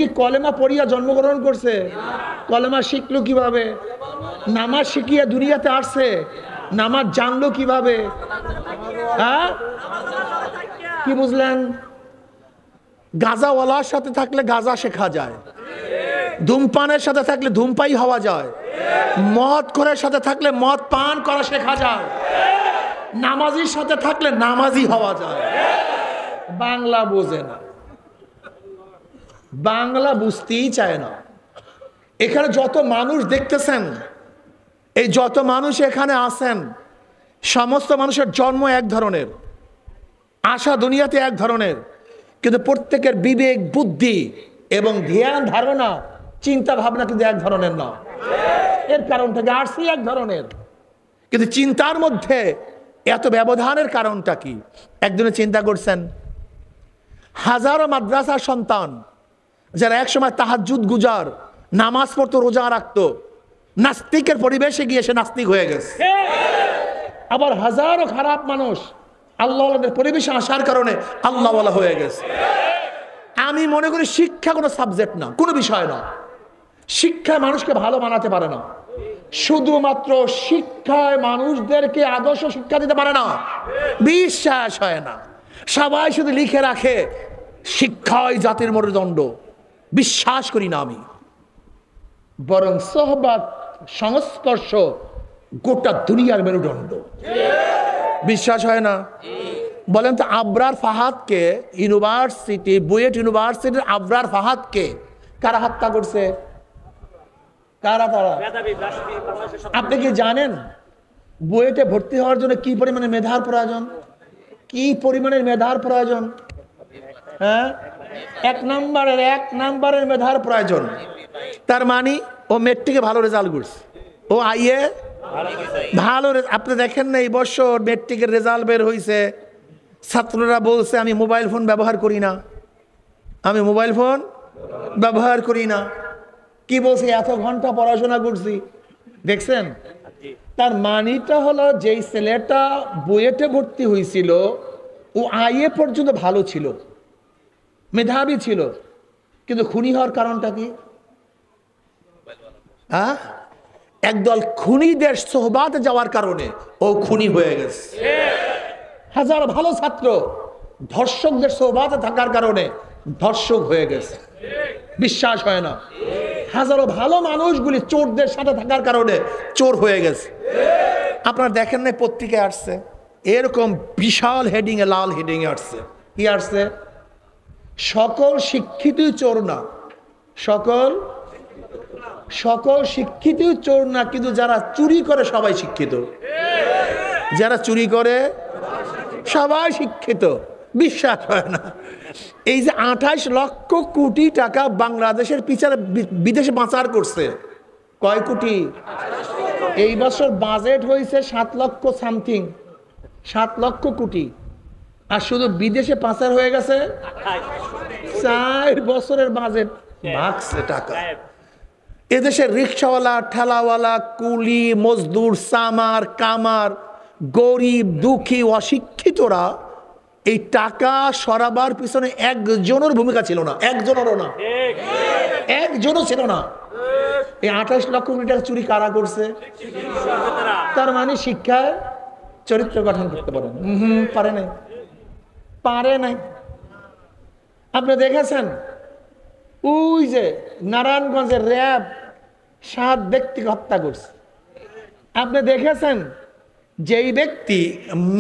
কি কলেমা পড়িয়া জন্মগ্রহণ করছে? কলেমা শিখলো কিভাবে? নামাজ শিখিয়া দুনিয়াতে আসছে। নামাজ জানলো কিভাবে? হ্যাঁ, কি বুঝলেন? গাঁজাওয়ালার সাথে থাকলে গাঁজা শেখা যায়, ধূমপানের সাথে থাকলে ধূমপাই হওয়া যায়, মদ খোরের সাথে থাকলে মদ পান করা শেখা যায়, নামাজির সাথে থাকলে নামাজি হওয়া যায়। বাংলা বোঝে না, বাংলা বুঝতেই চায় না। এখানে যত মানুষ দেখতেছেন, এই যত মানুষ এখানে আছেন, সমস্ত মানুষের জন্ম এক ধরনের, আশা দুনিয়াতে এক ধরনের, কিন্তু প্রত্যেকের বিবেক, বুদ্ধি এবং ধ্যান ধারণা, চিন্তা ভাবনা কিন্তু এক ধরনের না। এর কারণটা আসছে এক ধরনের, কিন্তু চিন্তার মধ্যে এত ব্যবধানের কারণটা কি? একদিনে চিন্তা করছেন, হাজারো মাদ্রাসার সন্তান যারা একসময় তাহাজ্জুদ গুজার, নামাজ পড়তো, রোজা রাখতো, নাস্তিকের পরিবেশে গিয়ে সে নাস্তিক হয়ে গেছে। আবার হাজারো খারাপ মানুষ আল্লাহওয়ালাদের পরিবেশে আসার কারণে আল্লাহওয়ালা হয়ে গেছে। আমি মনে করি শিক্ষা কোনো সাবজেক্ট না, কোনো বিষয় না। শিক্ষা মানুষকে ভালো বানাতে পারে না, শুধুমাত্র শিক্ষায় মানুষদেরকে আদর্শ শিক্ষা দিতে পারে না। বিশ্বাস হয় না, সবাই শুধু লিখে রাখে শিক্ষাই জাতির মেরুদণ্ড। বিশ্বাস করি না আমি, বরং সোহবত, সংস্পর্শ গোটা দুনিয়ার মেরুদণ্ড। বিশ্বাস হয় না? বলেন তো, আবরার ফাহাদকে ইউনিভার্সিটি, বুয়েট ইউনিভার্সিটির আবরার ফাহাদকে কারা হত্যা করছে? কারা তারা? আপনি কি জানেন বুয়েটে ভর্তি হওয়ার জন্য কি পরিমাণে মেধার প্রয়োজন? কি পরিমাণের মেধার প্রয়োজন? হ্যাঁ, এক নাম্বারের মেধার প্রয়োজন। তার মানে ও মেট্রিকে ভালো রেজাল্ট করছে, ও আইএ ভালো। আপনি দেখেন না এই বছর মেট্রিকের রেজাল্ট বের হয়েছে, ছাত্ররা বলছে আমি মোবাইল ফোন ব্যবহার করি না, আমি মোবাইল ফোন ব্যবহার করি না। কি বলছে? এত ঘন্টা পড়াশোনা করছি। দেখছেন? তার মানিটা হলো, যেই ছেলেটা বুয়েটে ভর্তি হয়েছিল ও আইএ পর্যন্ত ভালো ছিল, মেধাবী ছিল, কিন্তু খুনি হওয়ার কারণটা কি? একদল খুনিদের সোহবাতে যাওয়ার কারণে ও খুনি হয়ে গেছে। হাজার ভালো ছাত্র ধর্ষকদের সোহবাতে থাকার কারণে ধর্ষক হয়ে গেছে। বিশ্বাস হয় না? হাজারো ভালো মানুষগুলি চোরদের সাথে থাকার কারণে চোর হয়ে গেছে। আপনারা দেখেন না পত্রিকায় আসছে এরকম বিশাল হেডিং এ, লাল হেডিং এ আসছে, কি আসছে? সকল শিক্ষিতই চোর না, সকল শিক্ষিতই চোর না, কিন্তু যারা চুরি করে সবাই শিক্ষিত। যারা চুরি করে সবাই শিক্ষিত। বিশ্বাস হয় না? এই যে 28 লক্ষ কোটি টাকা বাংলাদেশের পিছনে বিদেশে পাচার করছে, কয় কোটি? এই বছর বাজেট হয়েছে 7 লক্ষ সামথিং, 7 লক্ষ কোটি। আর শুধু বিদেশে পাচার হয়ে গেছে 4 বছরের বাজেট ভাগছে টাকা। এদেশের রিক্সাওয়ালা, ঠেলাওয়ালা, কুলি, মজদুর, সামার, কামার, গরিব, দুঃখী, অশিক্ষিতরা এই টাকা সরাবার পিছনে একজনের ভূমিকা ছিল না, একজনেরও না, একজনও ছিল না। এই 28 লক্ষ কোটি টাকা চুরি কারা করছে? তার মানে শিক্ষায় চরিত্র গঠন করতে পারেন? পারে নাই। আপনি দেখেছেন ওই যে নারায়ণগঞ্জের র্যাব 7 ব্যক্তিকে হত্যা করছে। আপনি দেখেছেন যেই ব্যক্তি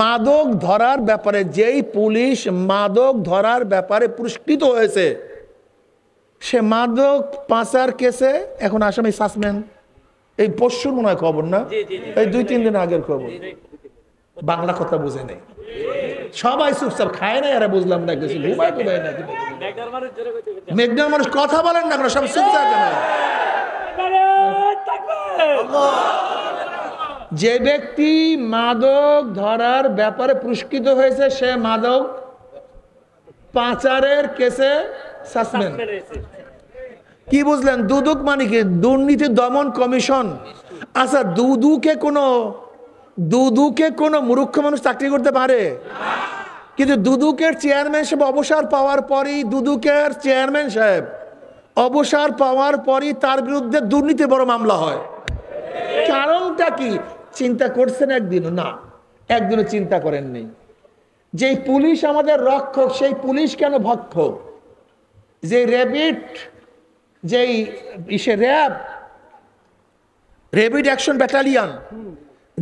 মাদক ধরার ব্যাপারে, যেই পুলিশ মাদক ধরার ব্যাপারে পুরস্কৃত হয়েছে, সে মাদক পাচার কেসে এখন আসামি সাসপেন্ড। এই পরশুর মনে হয় খবর, না এই 2-3 দিন আগের খবর। বাংলা কথা বুঝে নেই, সবাই চুপচাপ খায় না। এরা বুঝলাম না, কিছু ঘুমায় তো দেয় না। মেঘনার মানুষ কথা বলেন না, সব চুপচাপ কেন? যে ব্যক্তি মাদক ধরার ব্যাপারে পুরস্কৃত হয়েছে সে মাদক পাচারের কেসে সাসপেন্ড। কি বুঝলেন? দুদক মানে কি? দুর্নীতি দমন কমিশন। আচ্ছা, দুদুকে কোনো মূর্খ মানুষ চাকরি করতে পারে? কিন্তু দুদুকের চেয়ারম্যান সাহেব অবসর পাওয়ার পরেই দুদুকের চেয়ারম্যান সাহেব অবসর পাওয়ার পরই তার বিরুদ্ধে দুর্নীতি বড় মামলা হয়। কারণটা কি চিন্তা করছেন একদিনও? না, একদিনও চিন্তা করেননি। যেই পুলিশ আমাদের রক্ষক, সেই পুলিশ কেন ভক্ষক? যে র্যাপিড, যেই র্যাপিড অ্যাকশন ব্যাটালিয়ন,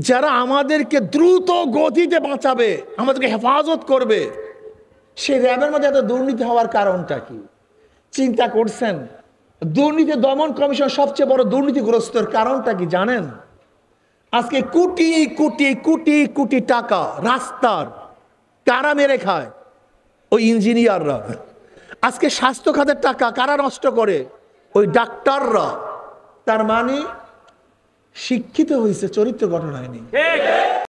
যারা আমাদেরকে দ্রুত গতিতে বাঁচাবে, আমাদেরকে হেফাজত করবে, সেই র্যাবের মধ্যে এত দুর্নীতি হওয়ার কারণটা কি চিন্তা করছেন? দুর্নীতি দমন কমিশন সবচেয়ে বড় দুর্নীতিগ্রস্তর কারণটা কি জানেন? আজকে কোটি কোটি কোটি কোটি টাকা রাস্তার কারা মেরে খায়? ওই ইঞ্জিনিয়াররা। আজকে স্বাস্থ্য খাতের টাকা কারা নষ্ট করে? ওই ডাক্তাররা। তার মানে শিক্ষিত হয়েছে, চরিত্র গঠন হয়নি।